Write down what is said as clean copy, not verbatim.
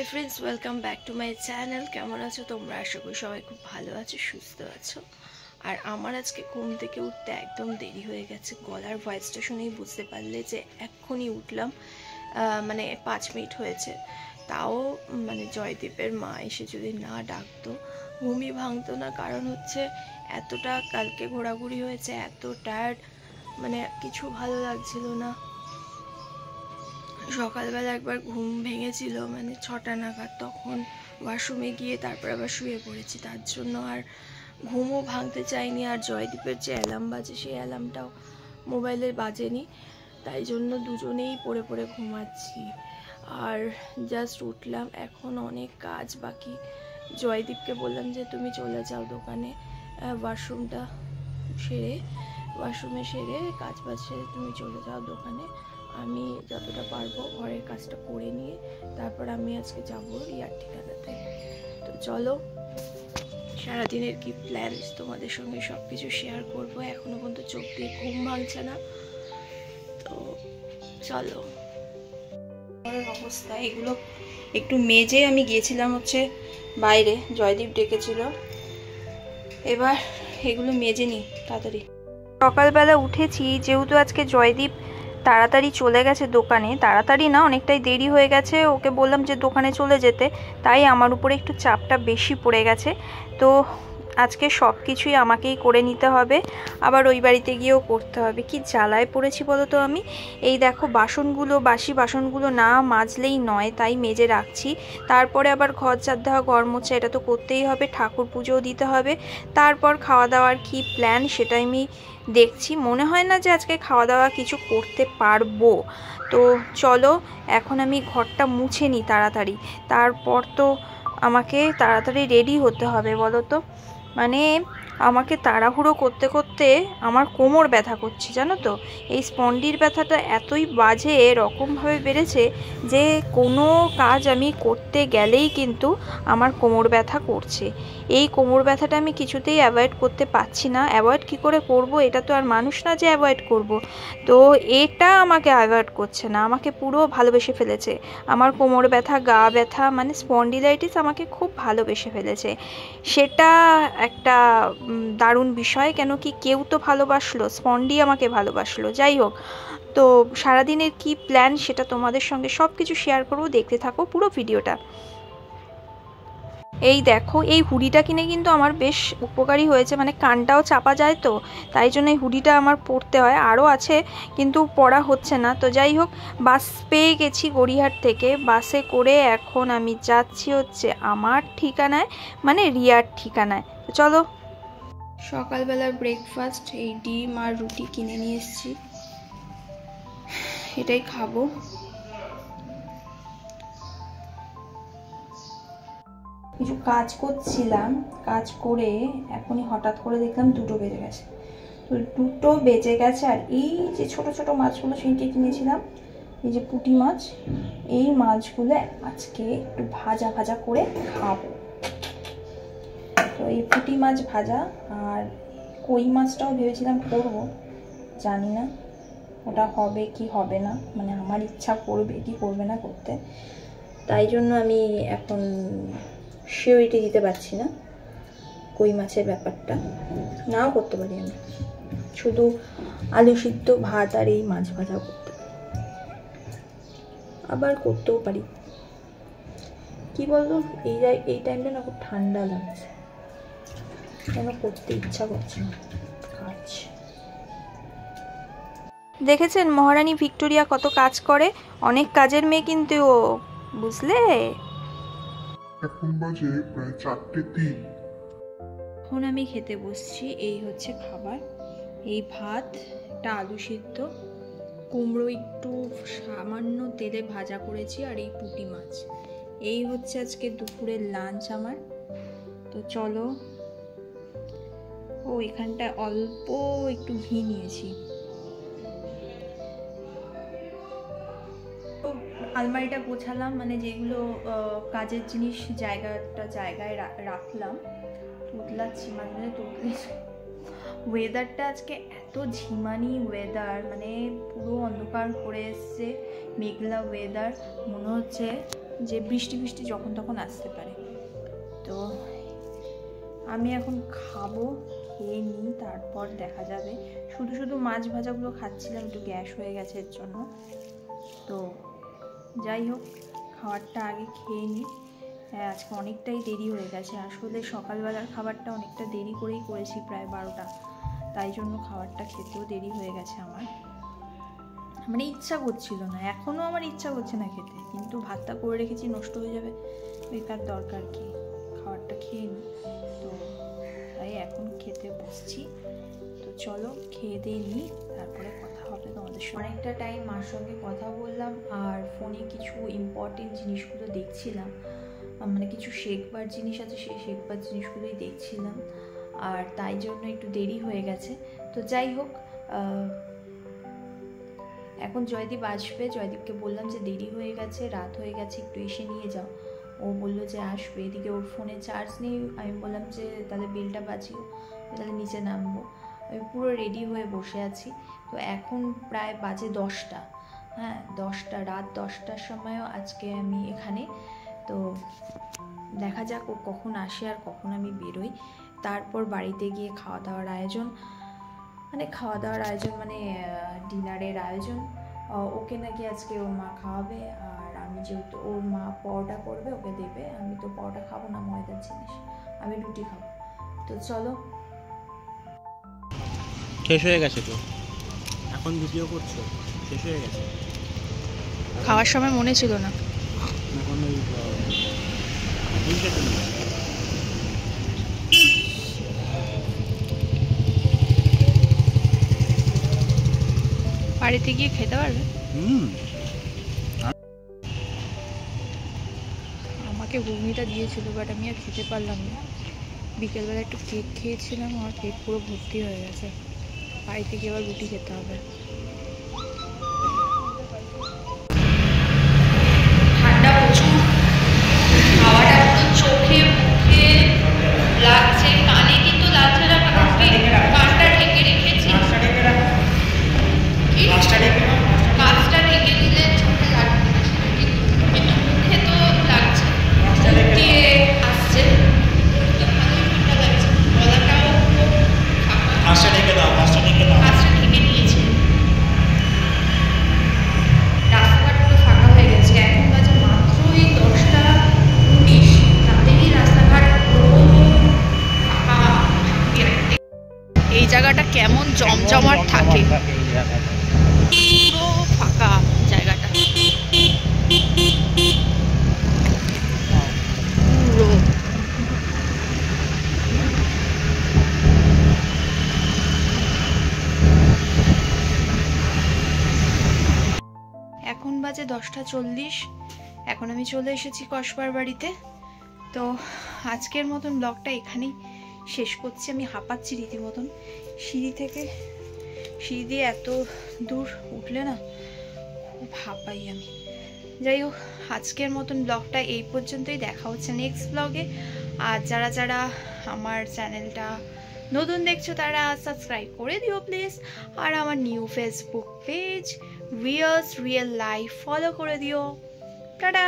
Hi friends, welcome back to my channel. কেমন আছো তোমরা? আশা করি সবাই খুব ভালো আছো, সুস্থ আছো। আর আমার আজকে ঘুম থেকে উঠতে একদম দেরি হয়ে গেছে। গলার ভয়েসটা শুনেই বুঝতে পারলে যে এক্ষুনি উঠলাম, মানে 5 মিনিট হয়েছে। তাও মানে জয়দীপের মা এসে যদি না ডাকতো ঘুমই ভাঙতো না। কারণ হচ্ছে এতটা কালকে ঘোরাঘুরি হয়েছে, এত টায়ার্ড, মানে কিছু ভালো লাগছিল না। সকালবেলা একবার ঘুম ভেঙেছিল মানে 6টা নাগাদ, তখন ওয়াশরুমে গিয়ে তারপর আবার শুয়ে পড়েছি। তার জন্য আর ঘুমও ভাঙতে চাইনি। আর জয়দীপের যে অ্যালার্ম বাজে সেই অ্যালার্মটাও মোবাইলে বাজেনি, তাই জন্য দুজনেই পড়ে পড়ে ঘুমাচ্ছি। আর জাস্ট উঠলাম, এখন অনেক কাজ বাকি। জয়দীপকে বললাম যে তুমি চলে যাও দোকানে, ওয়াশরুমে সেরে কাজ বাজ সেরে তুমি চলে যাও দোকানে, আমি যতটা পারবো ঘরের কাজটা করে নিয়ে তারপর আমি আজকে যাবো রিয়ার ঠিকানাতে। তো চলো, সারাদিনের কি প্ল্যান তোমাদের সঙ্গে সব কিছু শেয়ার করবো। এখনো পর্যন্ত চোখ দিয়ে ঘুম ভাঙছে না, তো চলো। অবস্থা এগুলো একটু মেজে আমি গিয়েছিলাম হচ্ছে বাইরে, জয়দীপ ডেকেছিল, এবার এগুলো মেজে নি তাড়াতাড়ি। সকালবেলা উঠেছি, যেহেতু আজকে জয়দীপ তাড়াতাড়ি চলে গেছে দোকানে, তাড়াতাড়ি না অনেকটাই দেরি হয়ে গেছে, ওকে বললাম যে দোকানে চলে যেতে, তাই আমার উপরে একটু চাপটা বেশি পড়ে গেছে। তো আজকে সব কিছুই আমাকেই করে নিতে হবে, আবার ওই বাড়িতে গিয়েও করতে হবে। কি জ্বালায় পড়েছি বলো তো আমি। এই দেখো বাসনগুলো, বাসি বাসনগুলো না মাজলেই নয়, তাই মেজে রাখছি। তারপরে আবার ঘর ঝাড় দেওয়া, ঘর মোছা, এটা তো করতেই হবে, ঠাকুর পুজোও দিতে হবে। তারপর খাওয়া দাওয়ার কি প্ল্যান সেটাই আমি দেখছি। মনে হয় না যে আজকে খাওয়া দাওয়া কিছু করতে পারবো। তো চলো এখন আমি ঘরটা মুছে নিই তাড়াতাড়ি, তারপর তো আমাকে তাড়াতাড়ি রেডি হতে হবে। বলো তো, মানে আমাকে তাড়াহুড়ো করতে করতে আমার কোমর ব্যথা করছে, জানো তো। এই স্পন্ডির ব্যথাটা এতই বাজে রকমভাবে বেড়েছে যে কোনো কাজ আমি করতে গেলেই কিন্তু আমার কোমর ব্যথা করছে। এই কোমর ব্যথাটা আমি কিছুতেই অ্যাভয়েড করতে পারছি না। অ্যাভয়েড কী করে করব? এটা তো আর মানুষ না যে অ্যাভয়েড করব। তো এটা আমাকে অ্যাভয়েড করছে না, আমাকে পুরো ভালোবেসে ফেলেছে। আমার কোমর ব্যথা, গা ব্যথা, মানে স্পন্ডিলাইটিস আমাকে খুব ভালোবেসে ফেলেছে। সেটা একটা দারুণ বিষয়। কেন কি কেউ তো ভালোবাসলো, স্পন্ডি আমাকে ভালোবাসলো। যাই হোক, তো সারাদিনের কি প্ল্যান সেটা তোমাদের সঙ্গে সব কিছু শেয়ার করবো, দেখতে থাকো পুরো ভিডিওটা। এই দেখো, এই হুডিটা কিনে কিন্তু আমার বেশ উপকারী হয়েছে, মানে কানটাও চাপা যায়, তো তাই জন্য এই হুডিটা আমার পরতে হয়। আরও আছে কিন্তু পরা হচ্ছে না। তো যাই হোক, বাস পেয়ে গেছি গড়িয়াহাট থেকে। বাসে করে এখন আমি যাচ্ছি হচ্ছে আমার ঠিকানায়, মানে রিয়ার ঠিকানায়। তো চলো। সকালবেলার ব্রেকফাস্ট এই ডিম আর রুটি কিনে নিয়ে এসেছি, এটাই খাবো। কিছু কাজ করছিলাম, কাজ করে এখনই হঠাৎ করে দেখলাম 2টো বেজে গেছে। তো 2টো বেজে গেছে, আর এই যে ছোট ছোট মাছগুলো সেইটা কিনেছিলাম, এই যে পুঁটি মাছ, এই মাছগুলো আজকে একটু ভাজা ভাজা করে খাবো। তো এই পুঁটি মাছ ভাজা, আর কই মাছটাও ভেবেছিলাম করবো, জানি না ওটা হবে কি হবে না, মানে আমার ইচ্ছা করবে কি করবে না করতে, তাই জন্য আমি এখন সিওরিটি দিতে পারছি না কই মাছের ব্যাপারটা। নাও করতে পারি আমি, শুধু আলু সিদ্ধ, ভাত আর এই মাছ ভাজাও করতে পারি, আবার করতেও পারি। কি বলতো, এই টাইমটা না খুব ঠান্ডা লাগছে, কেন করতে ইচ্ছা করছে না কাজ। দেখেছেন মহারানী ভিক্টোরিয়া কত কাজ করে, অনেক কাজের মেয়ে কিন্তু ও, বুঝলে। এখন বাজে প্রায় 4:03। এখন আমি খেতে বসছি। এই হচ্ছে খাবার, এই ভাত, একটা আলু সিদ্ধ, কুমড়ো একটু সামান্য তেলে ভাজা করেছি, আর এই পুঁটি মাছ। এই হচ্ছে আজকে দুপুরের লাঞ্চ আমার। তো চলো। ও এখানটায় অল্প একটু ঘি নিয়েছি। আলমারিটা গোছালাম, মানে যেগুলো কাজের জিনিস জায়গায় রাখলাম। তুতলাচ্ছি, মাঝে মাঝে তুতলেছি। ওয়েদারটা আজকে এত ঝিমানি ওয়েদার, মানে পুরো অন্ধকার করে এসছে, মেঘলা ওয়েদার, মনে হচ্ছে যে বৃষ্টি বৃষ্টি যখন তখন আসতে পারে। তো আমি এখন খাবো, খেয়ে নিই, তারপর দেখা যাবে। শুধু শুধু মাছ ভাজাগুলো খাচ্ছিলাম, একটু গ্যাস হয়ে গেছে এর জন্য। তো যাই হোক, খাবারটা আগে খেয়ে নিই। হ্যাঁ, আজকে অনেকটাই দেরি হয়ে গেছে। আসলে সকালবেলার খাবারটা অনেকটা দেরি করেই করেছি, প্রায় 12টা, তাই জন্য খাবারটা খেতেও দেরি হয়ে গেছে আমার। মানে ইচ্ছা করছিল না, এখনও আমার ইচ্ছা করছে না খেতে, কিন্তু ভাতটা করে রেখেছি, নষ্ট হয়ে যাবে, বেকার দরকার কি, খাবারটা খেয়ে নিই। তো তাই এখন খেতে বসছি। তো চলো খেয়ে দিয়ে নিই, তারপরে কথা হবে তোমাদের সঙ্গে। অনেকটা টাইম মার সঙ্গে কথা বললাম, আর ফোনে কিছু ইম্পর্টেন্ট জিনিসগুলো দেখছিলাম, মানে কিছু শেখবার জিনিস আছে, সেই শেখবার জিনিসগুলোই দেখছিলাম, আর তাই জন্য একটু দেরি হয়ে গেছে। তো যাই হোক, এখন জয়দীপ আসবে। জয়দীপকে বললাম যে দেরি হয়ে গেছে, রাত হয়ে গেছে, একটু এসে নিয়ে যাও। ও বললো যে আসবে। এদিকে ওর ফোনে চার্জ নেই, আমি বললাম যে তাহলে বেলটা বাজিও, তাহলে নিচে নামবো। আমি পুরো রেডি হয়ে বসে আছি। তো এখন প্রায় বাজে 10টা, হ্যাঁ 10টা, রাত 10টার সময়ও আজকে আমি এখানে। তো দেখা যাক ও কখন আসে আর কখন আমি বেরোই। তারপর বাড়িতে গিয়ে খাওয়া দাওয়ার আয়োজন, মানে ডিনারের আয়োজন। ওকে নাকি আজকে ওর মা খাওয়াবে, আর আমি যেহেতু ওর মা পরোটা করবে, ওকে দেবে। আমি তো পরোটা খাবো না, ময়দার জিনিস, আমি রুটি খাবো। তো চলো। শেষ হয়ে গেছে তো, এখন ভিডিও করছো, শেষ হয়ে গেছে। খাওয়ার সময় মনে ছিল না। এখন ওই বাড়িতে গিয়ে খেতে পারবে। আমাকে ঘুগনিটা দিয়েছিল, বাট আমি আর খেতে পারলাম না। বিকেলবেলা একটু কেক খেয়েছিলাম, আমার পেট পুরো ভর্তি হয়ে গেছে। বাড়িতে গিয়ে আবার রুটি খেতে হবে। ঠান্ডা প্রচুর, হাওয়াটা পুরো চোখে মুখে লাগছে, কানে কিন্তু লাগছে না, কানটা ঢেকে রেখেছি। কাজটা ঢেকে দিলে চোখে লাগবে না, কিন্তু মুখে তো লাগছে, মুখ দিয়ে আসছে, তো ভালোই ঠান্ডা লাগছে। গলাটাও কাজটা ঢেকে দাও, কাজটা ঢেকে দিয়েছে। রাস্তাঘাট পুরো ফাঁকা হয়ে গেছে। এখন বাজে মাত্রই 10টা 19, তাতেই রাস্তাঘাট পুরো ফাঁকা। এই জায়গাটা কেমন জমজমাট থাকে, পুরো ফাঁকা জায়গাটা পুরো। এখন বাজে 10টা 40। এখন আমি চলে এসেছি কসবার বাড়িতে। তো আজকের মতন ব্লগটা এখানেই শেষ করছি। আমি হাঁপাচ্ছি রীতিমতন, সিঁড়ি দিয়ে এত দূর উঠলে না খুব হাঁপাই আমি। যাই হোক, আজকের মতন ব্লগটা এই পর্যন্তই। দেখা হচ্ছে নেক্সট ব্লগে। আর যারা যারা আমার চ্যানেলটা নতুন দেখছো তারা সাবস্ক্রাইব করে দিও প্লিজ। আর আমার new Facebook page Riya's real life follow করে দিও। টাটা।